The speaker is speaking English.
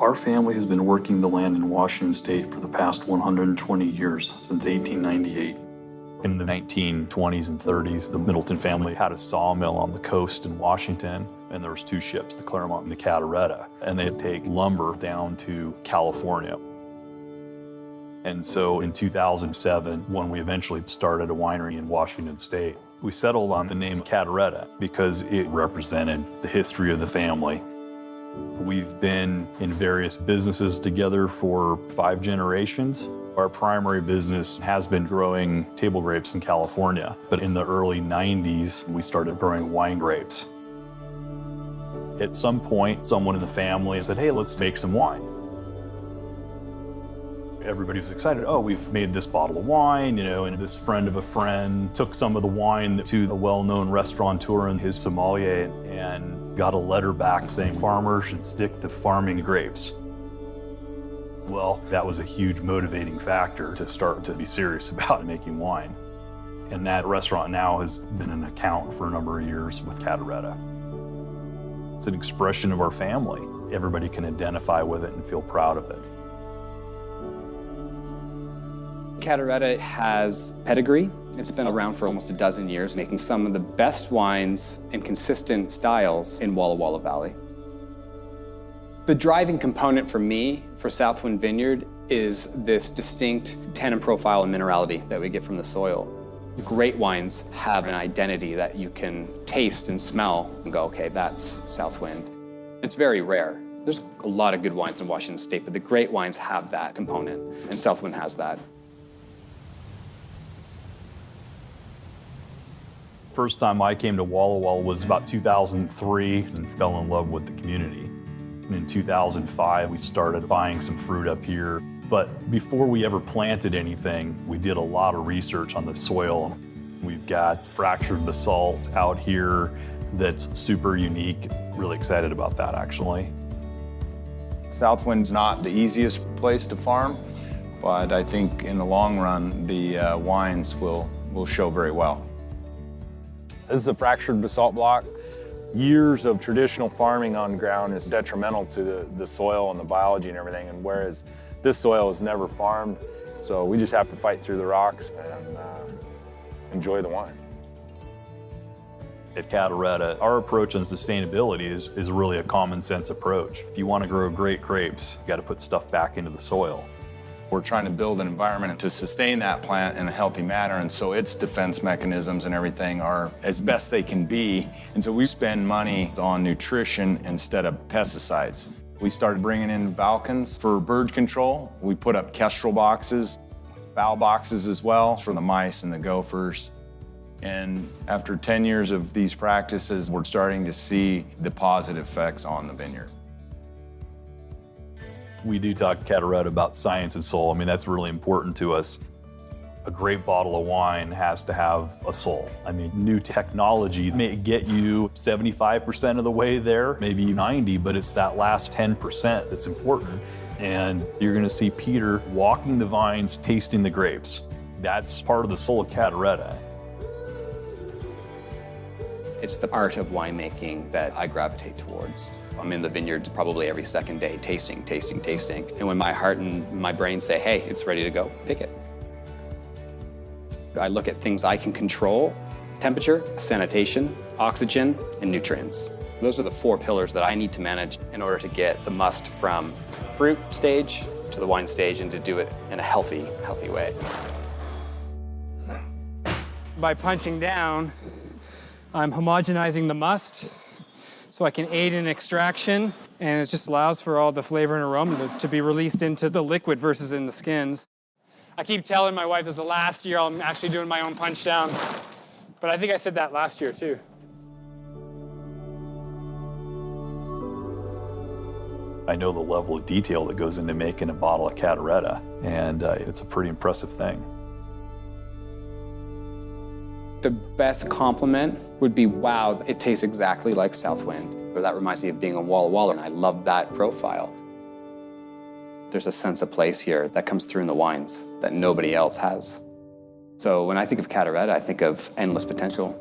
Our family has been working the land in Washington State for the past 120 years, since 1898. In the 1920s and 30s, the Middleton family had a sawmill on the coast in Washington, and there was two ships, the Clermont and the Cadaretta, and they'd take lumber down to California. And so in 2007, when we eventually started a winery in Washington State, we settled on the name Cadaretta because it represented the history of the family. We've been in various businesses together for 5 generations. Our primary business has been growing table grapes in California, but in the early 90s, we started growing wine grapes. At some point, someone in the family said, hey, let's make some wine. Everybody was excited. Oh, we've made this bottle of wine, and this friend of a friend took some of the wine to the well-known restaurateur and his sommelier and got a letter back saying farmers should stick to farming grapes. Well, that was a huge motivating factor to start to be serious about making wine. And that restaurant now has been an account for a number of years with Cadaretta. It's an expression of our family. Everybody can identify with it and feel proud of it. Cadaretta has pedigree. It's been around for almost a dozen years, making some of the best wines and consistent styles in Walla Walla Valley. The driving component for me for Southwind Vineyard is this distinct tannin profile and minerality that we get from the soil. Great wines have an identity that you can taste and smell and go, okay, that's Southwind. It's very rare. There's a lot of good wines in Washington State, but the great wines have that component, and Southwind has that. First time I came to Walla Walla was about 2003 and fell in love with the community. And in 2005, we started buying some fruit up here. But before we ever planted anything, we did a lot of research on the soil. We've got fractured basalt out here that's super unique. Really excited about that, actually. Southwind's not the easiest place to farm, but I think in the long run, the wines will show very well. This is a fractured basalt block. Years of traditional farming on ground is detrimental to the soil and the biology and everything, and whereas this soil is never farmed, so we just have to fight through the rocks and enjoy the wine. At Cadaretta, our approach on sustainability is really a common sense approach. If you want to grow great grapes, you got to put stuff back into the soil. We're trying to build an environment to sustain that plant in a healthy manner, and so its defense mechanisms and everything are as best they can be. And so we spend money on nutrition instead of pesticides. We started bringing in Balkans for bird control. We put up kestrel boxes, fowl boxes as well for the mice and the gophers. And after 10 years of these practices, we're starting to see the positive effects on the vineyard. We do talk to Cadaretta about science and soul. I mean, that's really important to us. A great bottle of wine has to have a soul. I mean, new technology may get you 75% of the way there, maybe 90, but it's that last 10% that's important. And you're gonna see Peter walking the vines, tasting the grapes. That's part of the soul of Cadaretta. It's the art of winemaking that I gravitate towards. I'm in the vineyards probably every second day, tasting. And when my heart and my brain say, hey, it's ready to go, pick it. I look at things I can control: temperature, sanitation, oxygen, and nutrients. Those are the 4 pillars that I need to manage in order to get the must from fruit stage to the wine stage and to do it in a healthy way. By punching down, I'm homogenizing the must so I can aid in extraction, and it just allows for all the flavor and aroma to be released into the liquid versus in the skins. I keep telling my wife this is the last year I'm actually doing my own punch downs, but I think I said that last year too. I know the level of detail that goes into making a bottle of Cadaretta, and it's a pretty impressive thing. The best compliment would be, wow, it tastes exactly like Southwind. Or that reminds me of being on Walla Walla, and I love that profile. There's a sense of place here that comes through in the wines that nobody else has. So when I think of Cadaretta, I think of endless potential.